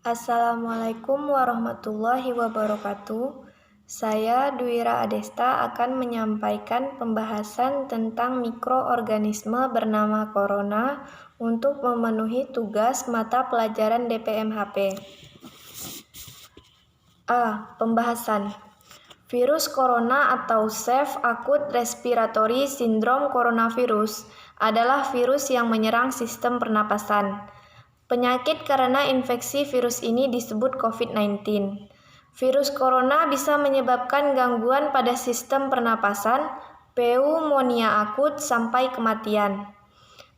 Assalamualaikum warahmatullahi wabarakatuh. Saya Dwira Adesta akan menyampaikan pembahasan tentang mikroorganisme bernama corona untuk memenuhi tugas mata pelajaran DPMHP. Pembahasan. Virus corona atau Staph Acute Respiratory Syndrome coronavirus adalah virus yang menyerang sistem pernapasan. Penyakit karena infeksi virus ini disebut COVID-19. Virus corona bisa menyebabkan gangguan pada sistem pernapasan, pneumonia akut, sampai kematian.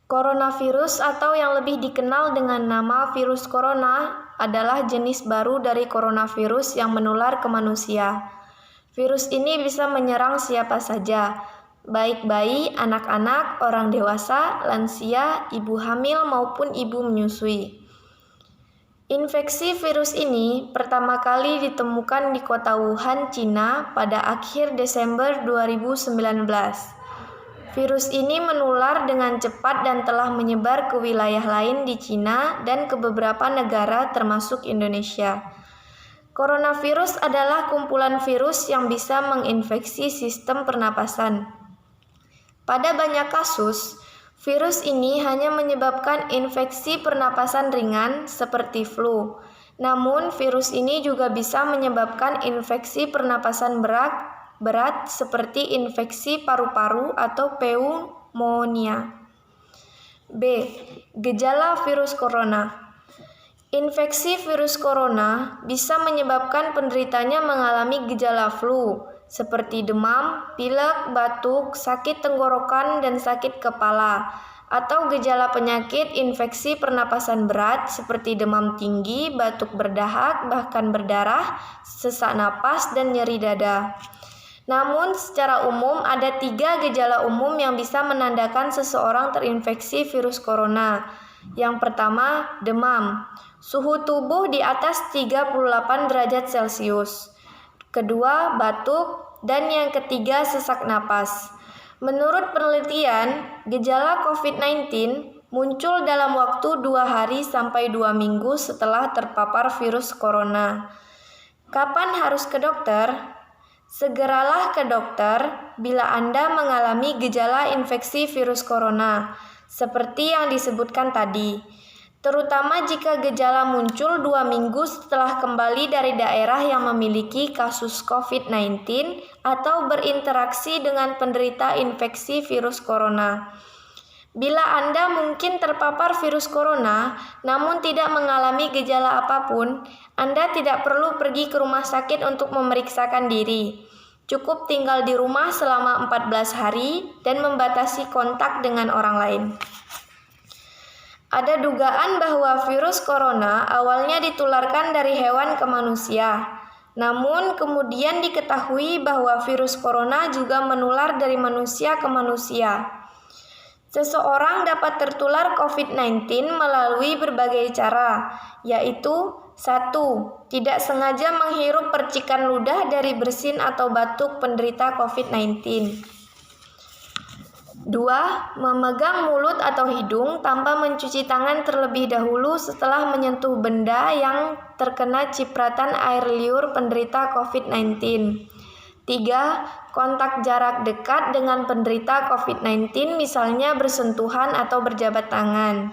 Coronavirus atau yang lebih dikenal dengan nama virus corona adalah jenis baru dari coronavirus yang menular ke manusia. Virus ini bisa menyerang siapa saja, baik bayi, anak-anak, orang dewasa, lansia, ibu hamil, maupun ibu menyusui. Infeksi virus ini pertama kali ditemukan di kota Wuhan, Cina pada akhir Desember 2019. Virus ini menular dengan cepat dan telah menyebar ke wilayah lain di Cina dan ke beberapa negara termasuk Indonesia. Coronavirus adalah kumpulan virus yang bisa menginfeksi sistem pernapasan. Pada banyak kasus, virus ini hanya menyebabkan infeksi pernapasan ringan seperti flu. Namun, virus ini juga bisa menyebabkan infeksi pernapasan berat seperti infeksi paru-paru atau pneumonia. B. Gejala virus corona. Infeksi virus corona bisa menyebabkan penderitanya mengalami gejala flu, seperti demam, pilek, batuk, sakit tenggorokan, dan sakit kepala, atau gejala penyakit infeksi pernapasan berat seperti demam tinggi, batuk berdahak, bahkan berdarah, sesak napas, dan nyeri dada. Namun, secara umum ada 3 gejala umum yang bisa menandakan seseorang terinfeksi virus corona. Yang pertama, demam. Suhu tubuh di atas 38 derajat Celcius. Kedua, batuk, dan yang ketiga, sesak napas. Menurut penelitian, gejala COVID-19 muncul dalam waktu 2 hari sampai 2 minggu setelah terpapar virus corona. Kapan harus ke dokter? Segeralah ke dokter bila Anda mengalami gejala infeksi virus corona, seperti yang disebutkan tadi. Terutama jika gejala muncul 2 minggu setelah kembali dari daerah yang memiliki kasus COVID-19 atau berinteraksi dengan penderita infeksi virus corona. Bila Anda mungkin terpapar virus corona namun tidak mengalami gejala apapun, Anda tidak perlu pergi ke rumah sakit untuk memeriksakan diri. Cukup tinggal di rumah selama 14 hari dan membatasi kontak dengan orang lain. Ada dugaan bahwa virus corona awalnya ditularkan dari hewan ke manusia. Namun kemudian diketahui bahwa virus corona juga menular dari manusia ke manusia. Seseorang dapat tertular COVID-19 melalui berbagai cara, yaitu 1. Tidak sengaja menghirup percikan ludah dari bersin atau batuk penderita COVID-19. 2. Memegang mulut atau hidung tanpa mencuci tangan terlebih dahulu setelah menyentuh benda yang terkena cipratan air liur penderita COVID-19. 3. Kontak jarak dekat dengan penderita COVID-19, misalnya bersentuhan atau berjabat tangan.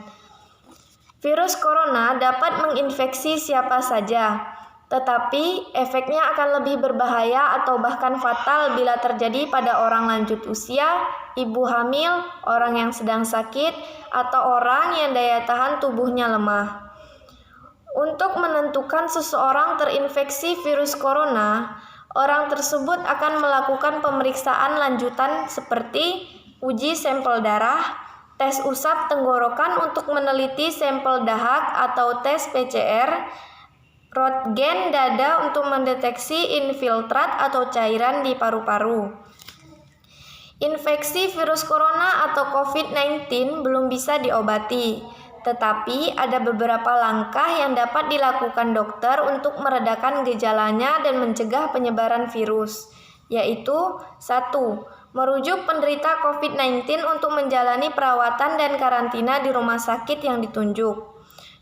Virus corona dapat menginfeksi siapa saja, tetapi efeknya akan lebih berbahaya atau bahkan fatal bila terjadi pada orang lanjut usia, ibu hamil, orang yang sedang sakit, atau orang yang daya tahan tubuhnya lemah. Untuk menentukan seseorang terinfeksi virus corona, orang tersebut akan melakukan pemeriksaan lanjutan seperti uji sampel darah, tes usap tenggorokan untuk meneliti sampel dahak atau tes PCR, röntgen dada untuk mendeteksi infiltrat atau cairan di paru-paru. Infeksi virus corona atau COVID-19 belum bisa diobati, tetapi ada beberapa langkah yang dapat dilakukan dokter untuk meredakan gejalanya dan mencegah penyebaran virus, yaitu 1. Merujuk penderita COVID-19 untuk menjalani perawatan dan karantina di rumah sakit yang ditunjuk.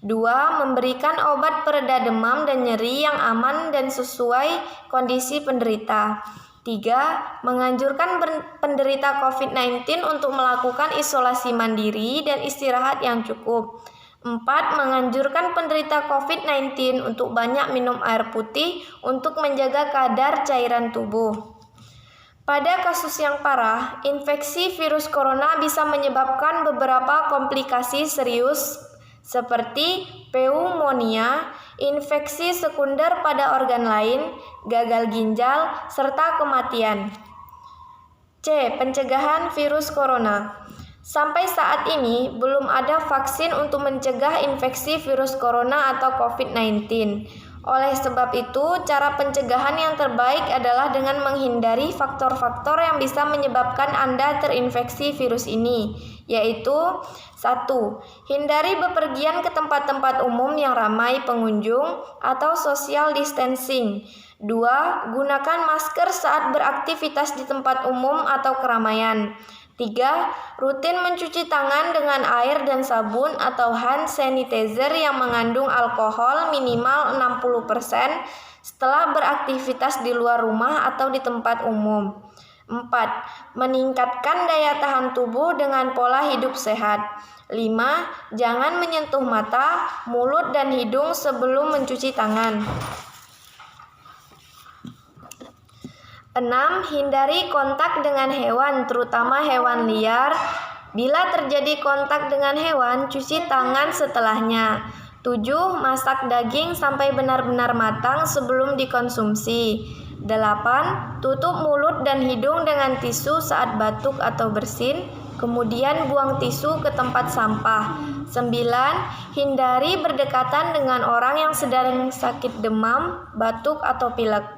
2. Memberikan obat pereda demam dan nyeri yang aman dan sesuai kondisi penderita. 3. Menganjurkan penderita COVID-19 untuk melakukan isolasi mandiri dan istirahat yang cukup. 4. Menganjurkan penderita COVID-19 untuk banyak minum air putih untuk menjaga kadar cairan tubuh. Pada kasus yang parah, infeksi virus corona bisa menyebabkan beberapa komplikasi serius seperti pneumonia, infeksi sekunder pada organ lain, gagal ginjal, serta kematian. C. Pencegahan virus corona. Sampai saat ini, belum ada vaksin untuk mencegah infeksi virus corona atau COVID-19. Oleh sebab itu, cara pencegahan yang terbaik adalah dengan menghindari faktor-faktor yang bisa menyebabkan Anda terinfeksi virus ini, yaitu 1. Hindari bepergian ke tempat-tempat umum yang ramai pengunjung atau social distancing. 2. Gunakan masker saat beraktivitas di tempat umum atau keramaian. 3. Rutin mencuci tangan dengan air dan sabun atau hand sanitizer yang mengandung alkohol minimal 60% setelah beraktivitas di luar rumah atau di tempat umum. 4. Meningkatkan daya tahan tubuh dengan pola hidup sehat. 5. Jangan menyentuh mata, mulut, dan hidung sebelum mencuci tangan. 6. Hindari kontak dengan hewan, terutama hewan liar. Bila terjadi kontak dengan hewan, cuci tangan setelahnya. 7. Masak daging sampai benar-benar matang sebelum dikonsumsi. 8. Tutup mulut dan hidung dengan tisu saat batuk atau bersin, kemudian buang tisu ke tempat sampah. 9. Hindari berdekatan dengan orang yang sedang sakit demam, batuk, atau pilek.